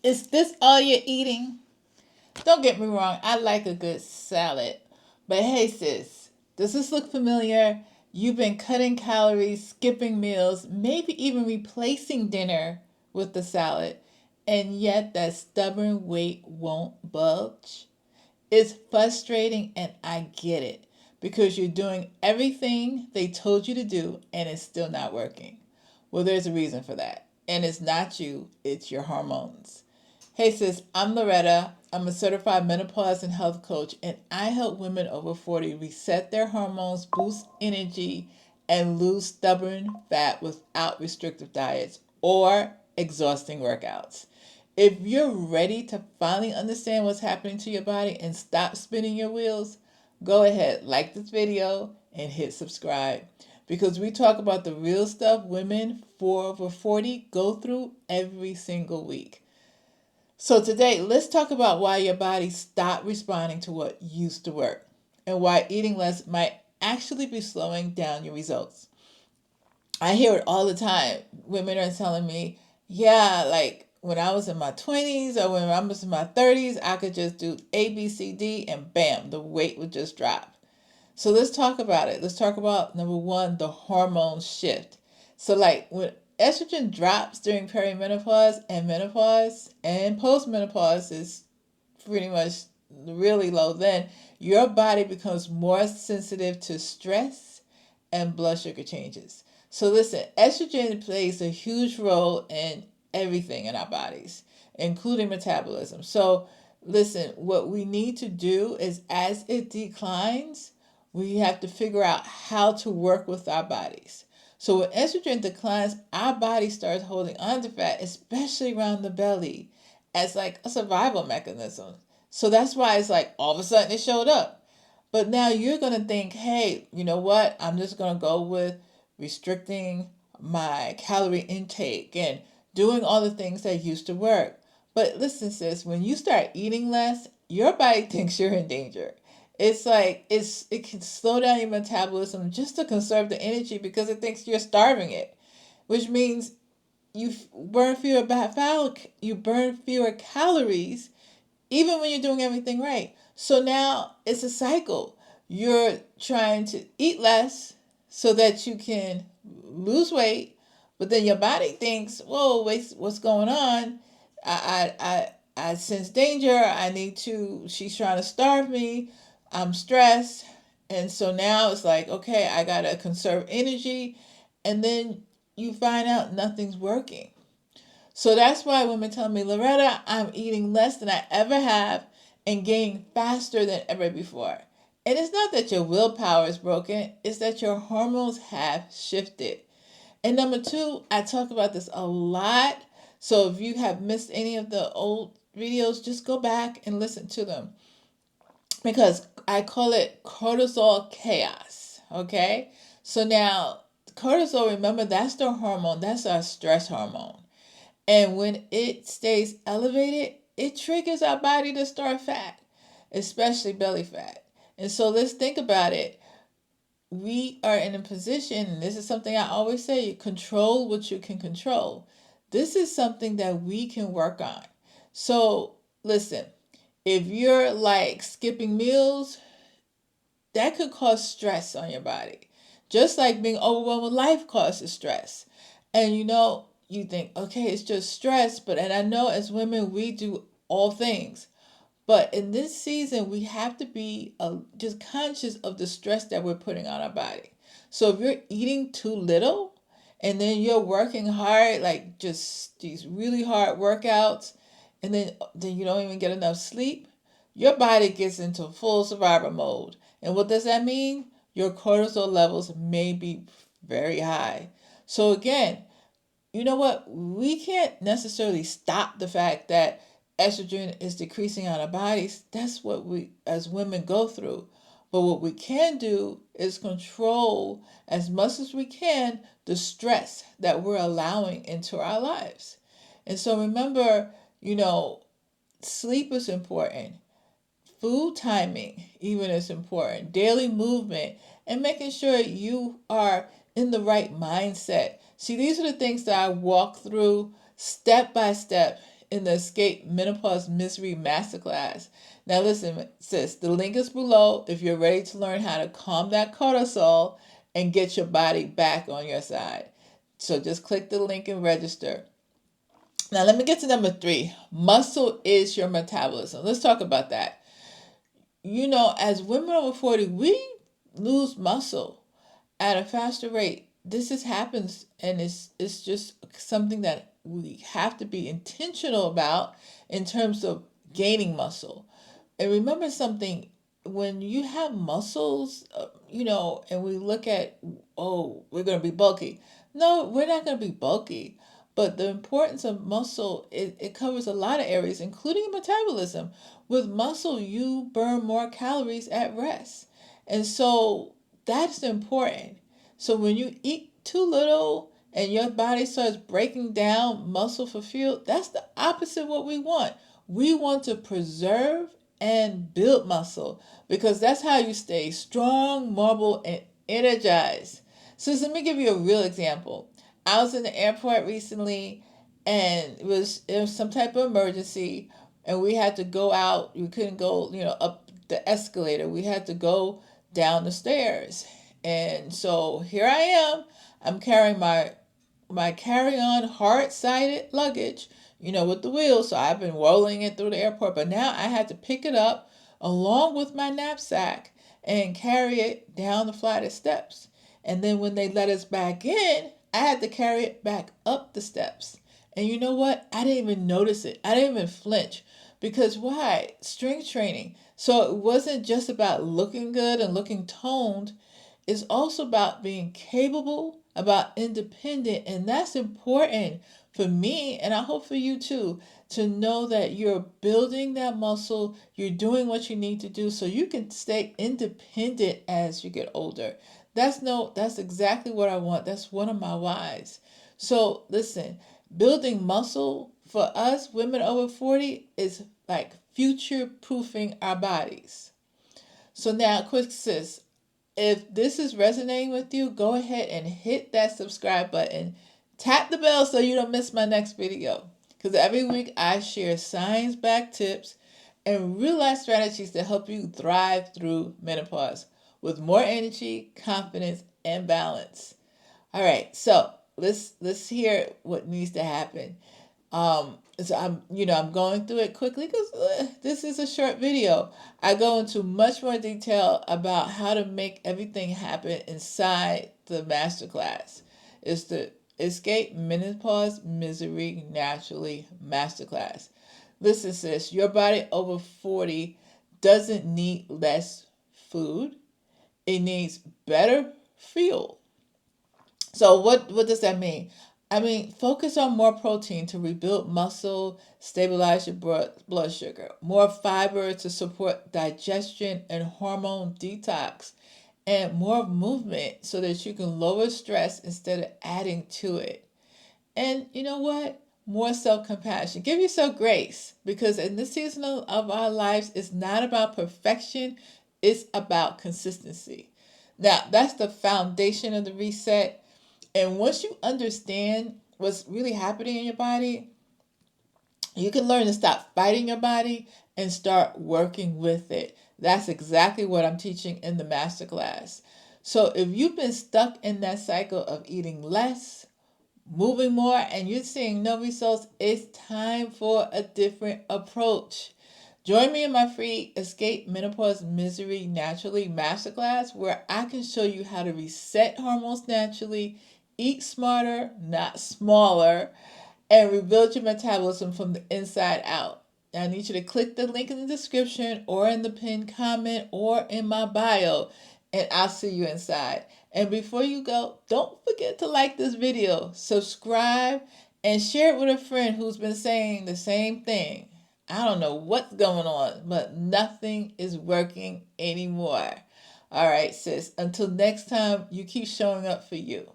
Is this all you're eating? Don't get me wrong, I like a good salad. But hey, sis, does this look familiar? You've been cutting calories, skipping meals, maybe even replacing dinner with the salad, and yet that stubborn weight won't budge. It's frustrating, and I get it because you're doing everything they told you to do and it's still not working. Well, there's a reason for that. And it's not you, it's your hormones. Hey sis, I'm Loretta. I'm a certified menopause and health coach, and I help women over 40 reset their hormones, boost energy, and lose stubborn fat without restrictive diets or exhausting workouts. If you're ready to finally understand what's happening to your body and stop spinning your wheels, go ahead, like this video and hit subscribe because we talk about the real stuff women for over 40 go through every single week. So today, let's talk about why your body stopped responding to what used to work and why eating less might actually be slowing down your results. I hear it all the time. Women are telling me, yeah, like when I was in my 20s or when I was in my 30s, I could just do A, B, C, D, and bam, the weight would just drop. So let's talk about it. Let's talk about number one, the hormone shift. So, like when estrogen drops during perimenopause and menopause and postmenopause is pretty much really low, then your body becomes more sensitive to stress and blood sugar changes. So listen, estrogen plays a huge role in everything in our bodies, including metabolism. So listen, what we need to do is as it declines, we have to figure out how to work with our bodies. So when estrogen declines, our body starts holding on to fat, especially around the belly, as like a survival mechanism. So that's why it's like all of a sudden it showed up. But now you're going to think, hey, you know what? I'm just going to go with restricting my calorie intake and doing all the things that used to work. But listen, sis, when you start eating less, your body thinks you're in danger. It's like it can slow down your metabolism just to conserve the energy because it thinks you're starving it, which means you burn fewer calories even when you're doing everything right. So now it's a cycle. You're trying to eat less so that you can lose weight, but then your body thinks, "Whoa, wait, what's going on? I sense danger. I need to." She's trying to starve me. I'm stressed, and so now it's like, okay, I gotta conserve energy, and then you find out nothing's working. So that's why women tell me, Loretta, I'm eating less than I ever have and gaining faster than ever before. And it's not that your willpower is broken, it's that your hormones have shifted. And number two, I talk about this a lot. So if you have missed any of the old videos, just go back and listen to them because I call it cortisol chaos. Okay? So now, cortisol, remember, that's the hormone, that's our stress hormone. And when it stays elevated, it triggers our body to store fat, especially belly fat. And so let's think about it. We are in a position, and this is something I always say, control what you can control. This is something that we can work on. So listen, if you're like skipping meals, that could cause stress on your body. Just like being overwhelmed with life causes stress. And you think, okay, it's just stress, and I know as women we do all things. But in this season, we have to be just conscious of the stress that we're putting on our body. So if you're eating too little and then you're working hard, like just these really hard workouts, and then you don't even get enough sleep, your body gets into full survival mode. And what does that mean? Your cortisol levels may be very high. So again, you know what? We can't necessarily stop the fact that estrogen is decreasing on our bodies. That's what we as women go through. But what we can do is control as much as we can the stress that we're allowing into our lives. And so remember, sleep is important. Food timing even is important. Daily movement and making sure you are in the right mindset. See, these are the things that I walk through step by step in the Escape Menopause Misery Masterclass. Now listen, sis, the link is below if you're ready to learn how to calm that cortisol and get your body back on your side. So just click the link and register. Now let me get to number 3. Muscle is your metabolism. Let's talk about that. You know, as women over 40, we lose muscle at a faster rate. This just happens, and it's just something that we have to be intentional about in terms of gaining muscle. And remember something, when you have muscles, and we look at, oh, we're going to be bulky. No, we're not going to be bulky. But the importance of muscle, it covers a lot of areas, including metabolism. With muscle, you burn more calories at rest. And so that's important. So when you eat too little and your body starts breaking down muscle for fuel, that's the opposite of what we want. We want to preserve and build muscle because that's how you stay strong, mobile, and energized. So let me give you a real example. I was in the airport recently, and it was some type of emergency, and we had to go out. We couldn't go, up the escalator. We had to go down the stairs. And so here I am. I'm carrying my carry-on hard-sided luggage, with the wheels. So I've been rolling it through the airport, but now I had to pick it up along with my knapsack and carry it down the flight of steps. And then when they let us back in, I had to carry it back up the steps. And you know what? I didn't even notice it. I didn't even flinch. Because why? Strength training. So it wasn't just about looking good and looking toned. It's also about being capable, about independent. And that's important for me, and I hope for you too, to know that you're building that muscle, you're doing what you need to do so you can stay independent as you get older. That's exactly what I want. That's one of my whys. So listen, building muscle for us women over 40 is like future proofing our bodies. So now, quick sis, if this is resonating with you, go ahead and hit that subscribe button. Tap the bell so you don't miss my next video. Because every week I share science-backed tips and real-life strategies to help you thrive through menopause with more energy, confidence, and balance. All right, so let's hear what needs to happen. So I'm going through it quickly because this is a short video. I go into much more detail about how to make everything happen inside the masterclass. It's the Escape Menopause Misery Naturally Masterclass. Listen, sis, your body over 40 doesn't need less food. It needs better fuel. So what does that mean? I mean, focus on more protein to rebuild muscle, stabilize your blood sugar, more fiber to support digestion and hormone detox, and more movement so that you can lower stress instead of adding to it. And you know what? More self-compassion. Give yourself grace because in this season of our lives, it's not about perfection. It's about consistency. Now, that's the foundation of the reset. And once you understand what's really happening in your body, you can learn to stop fighting your body and start working with it. That's exactly what I'm teaching in the masterclass. So if you've been stuck in that cycle of eating less, moving more, and you're seeing no results, it's time for a different approach. Join me in my free Escape Menopause Misery Naturally Masterclass where I can show you how to reset hormones naturally, eat smarter, not smaller, and rebuild your metabolism from the inside out. Now, I need you to click the link in the description or in the pinned comment or in my bio, and I'll see you inside. And before you go, don't forget to like this video, subscribe, and share it with a friend who's been saying the same thing. I don't know what's going on, but nothing is working anymore. All right, sis. Until next time, you keep showing up for you.